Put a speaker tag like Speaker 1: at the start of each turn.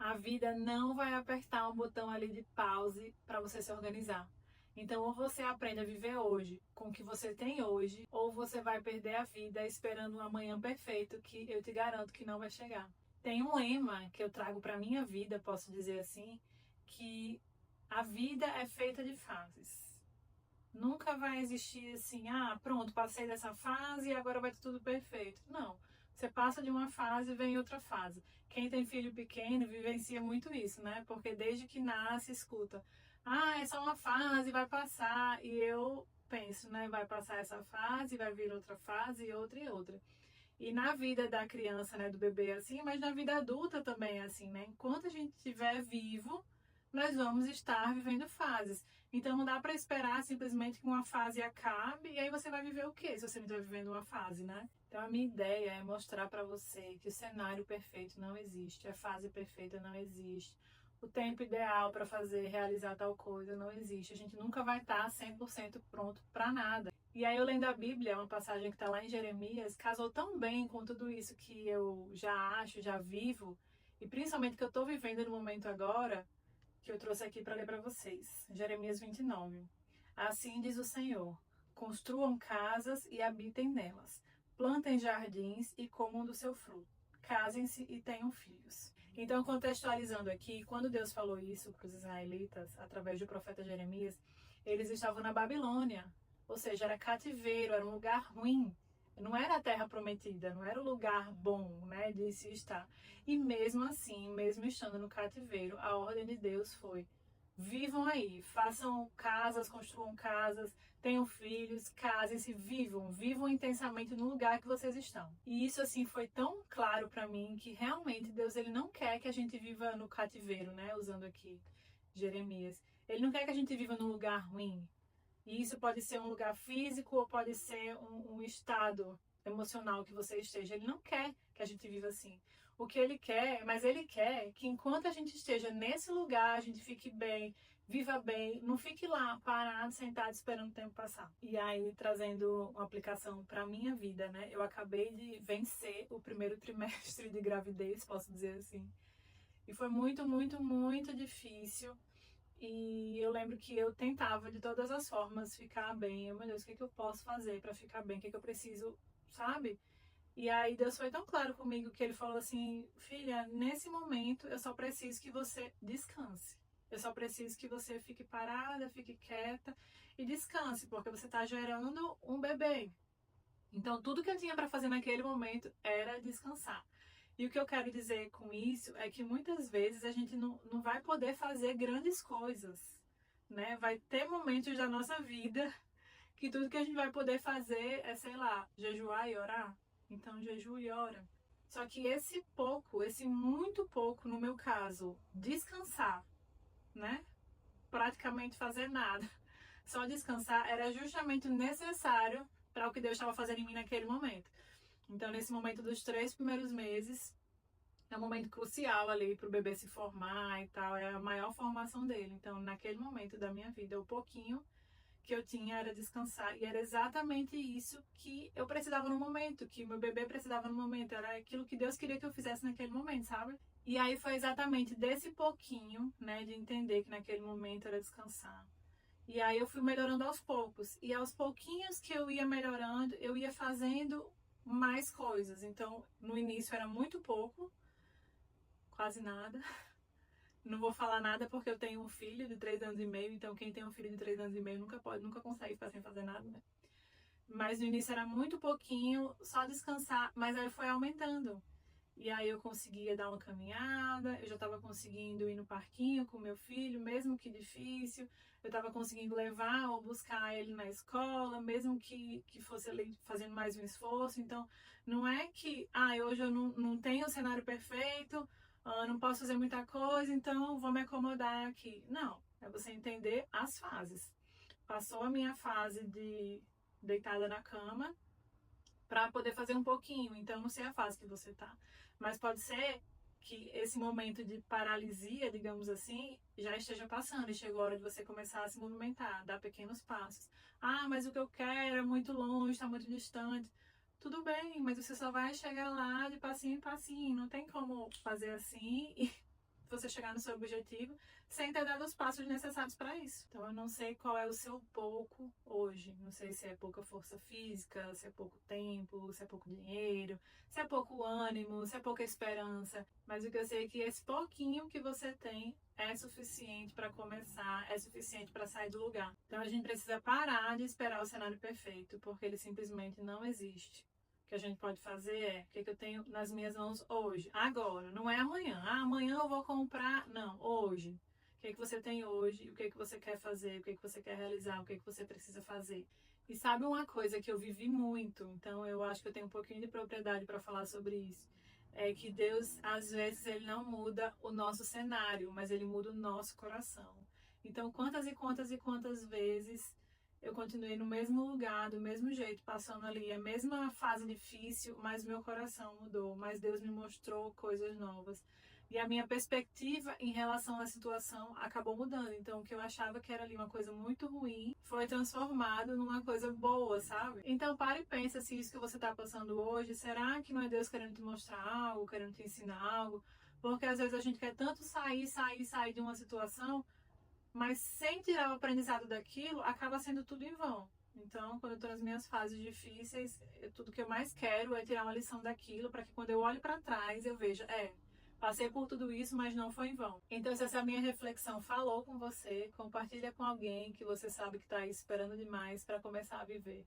Speaker 1: A vida não vai apertar um botão ali de pause para você se organizar. Então, ou você aprende a viver hoje com o que você tem hoje, ou você vai perder a vida esperando um amanhã perfeito que eu te garanto que não vai chegar. Tem um lema que eu trago para minha vida, posso dizer assim, que a vida é feita de fases. Nunca vai existir assim, pronto, passei dessa fase e agora vai tudo perfeito. Não. Você passa de uma fase e vem outra fase. Quem tem filho pequeno vivencia muito isso, né? Porque desde que nasce, escuta, é só uma fase, vai passar. E eu penso, né? Vai passar essa fase, vai vir outra fase e outra e outra. E na vida da criança, né, do bebê é assim, mas na vida adulta também é assim, né? Enquanto a gente estiver vivo, nós vamos estar vivendo fases. Então não dá para esperar simplesmente que uma fase acabe e aí você vai viver o quê se você não estiver vivendo uma fase, né? Então a minha ideia é mostrar para você que o cenário perfeito não existe, a fase perfeita não existe. O tempo ideal para fazer, realizar tal coisa não existe. A gente nunca vai estar 100% pronto para nada. E aí eu lendo a Bíblia, uma passagem que está lá em Jeremias, casou tão bem com tudo isso que eu já acho, já vivo, e principalmente que eu estou vivendo no momento agora, que eu trouxe aqui para ler para vocês. Jeremias 29. Assim diz o Senhor: construam casas e habitem nelas, plantem jardins e comam do seu fruto, casem-se e tenham filhos. Então, contextualizando aqui, quando Deus falou isso para os israelitas, através do profeta Jeremias, eles estavam na Babilônia, ou seja, era cativeiro, era um lugar ruim. Não era a terra prometida, não era o lugar bom, né, de se estar. E mesmo assim, mesmo estando no cativeiro, a ordem de Deus foi: vivam aí, façam casas, construam casas, tenham filhos, casem-se, vivam intensamente no lugar que vocês estão. E isso assim foi tão claro para mim que realmente Deus ele não quer que a gente viva no cativeiro, né, usando aqui Jeremias. Ele não quer que a gente viva num lugar ruim. E isso pode ser um lugar físico ou pode ser um estado emocional que você esteja. Ele não quer que a gente viva assim. O que ele quer, mas ele quer que enquanto a gente esteja nesse lugar, a gente fique bem, viva bem, não fique lá parado, sentado, esperando o tempo passar. E aí, trazendo uma aplicação para minha vida, né? Eu acabei de vencer o primeiro trimestre de gravidez, posso dizer assim. E foi muito, muito, muito difícil. E eu lembro que eu tentava de todas as formas ficar bem. Meu Deus, o que é que eu posso fazer para ficar bem? O que é que eu preciso, sabe? E aí Deus foi tão claro comigo que ele falou assim: filha, nesse momento eu só preciso que você descanse. Eu só preciso que você fique parada, fique quieta e descanse, porque você está gerando um bebê. Então, tudo que eu tinha para fazer naquele momento era descansar. E o que eu quero dizer com isso é que muitas vezes a gente não vai poder fazer grandes coisas, né? Vai ter momentos da nossa vida que tudo que a gente vai poder fazer é, sei lá, jejuar e orar. Então, jejua e ora. Só que esse pouco, esse muito pouco, no meu caso, descansar, né? Praticamente fazer nada. Só descansar era justamente necessário para o que Deus estava fazendo em mim naquele momento. Então, nesse momento dos 3 primeiros meses, é um momento crucial ali para o bebê se formar e tal, é a maior formação dele. Então, naquele momento da minha vida, o pouquinho que eu tinha era descansar. E era exatamente isso que eu precisava no momento, que o meu bebê precisava no momento. Era aquilo que Deus queria que eu fizesse naquele momento, sabe? E aí foi exatamente desse pouquinho, né, de entender que naquele momento era descansar. E aí eu fui melhorando aos poucos. E aos pouquinhos que eu ia melhorando, eu ia fazendo mais coisas. Então, no início era muito pouco, quase nada. Não vou falar nada porque eu tenho um filho de 3 anos e meio, então quem tem um filho de 3 anos e meio nunca consegue ficar sem fazer nada, né? Mas no início era muito pouquinho, só descansar, mas aí foi aumentando. E aí eu conseguia dar uma caminhada, eu já estava conseguindo ir no parquinho com meu filho, mesmo que difícil. Eu estava conseguindo levar ou buscar ele na escola, mesmo que fosse ali fazendo mais um esforço. Então, não é que, hoje eu não tenho o cenário perfeito, não posso fazer muita coisa, então vou me acomodar aqui. Não, é você entender as fases. Passou a minha fase de deitada na cama, para poder fazer um pouquinho. Então, não sei a fase que você tá, mas pode ser que esse momento de paralisia, digamos assim, já esteja passando e chegou a hora de você começar a se movimentar, dar pequenos passos. Mas o que eu quero é muito longe, está muito distante. Tudo bem, mas você só vai chegar lá de passinho em passinho. Não tem como fazer assim e você chegar no seu objetivo sem ter dado os passos necessários para isso. Então eu não sei qual é o seu pouco hoje. Não sei se é pouca força física, se é pouco tempo, se é pouco dinheiro, se é pouco ânimo, se é pouca esperança. Mas o que eu sei é que esse pouquinho que você tem é suficiente para começar, é suficiente para sair do lugar. Então a gente precisa parar de esperar o cenário perfeito, porque ele simplesmente não existe. O que a gente pode fazer é, o que eu tenho nas minhas mãos hoje, agora, não é amanhã. Ah, amanhã eu vou comprar. Não, hoje. O que você tem hoje, o que você quer fazer, o que você quer realizar, o que você precisa fazer. E sabe uma coisa que eu vivi muito, então eu acho que eu tenho um pouquinho de propriedade para falar sobre isso, é que Deus, às vezes, ele não muda o nosso cenário, mas ele muda o nosso coração. Então, quantas vezes eu continuei no mesmo lugar, do mesmo jeito, passando ali a mesma fase difícil, mas meu coração mudou, mas Deus me mostrou coisas novas. E a minha perspectiva em relação à situação acabou mudando. Então, o que eu achava que era ali uma coisa muito ruim foi transformado numa coisa boa, sabe? Então, para e pensa se isso que você está passando hoje, será que não é Deus querendo te mostrar algo, querendo te ensinar algo? Porque às vezes a gente quer tanto sair de uma situação, mas sem tirar o aprendizado daquilo, acaba sendo tudo em vão. Então, quando eu estou nas minhas fases difíceis, tudo que eu mais quero é tirar uma lição daquilo, para que quando eu olho para trás, eu veja, passei por tudo isso, mas não foi em vão. Então, se essa minha reflexão falou com você, compartilha com alguém que você sabe que está aí esperando demais para começar a viver.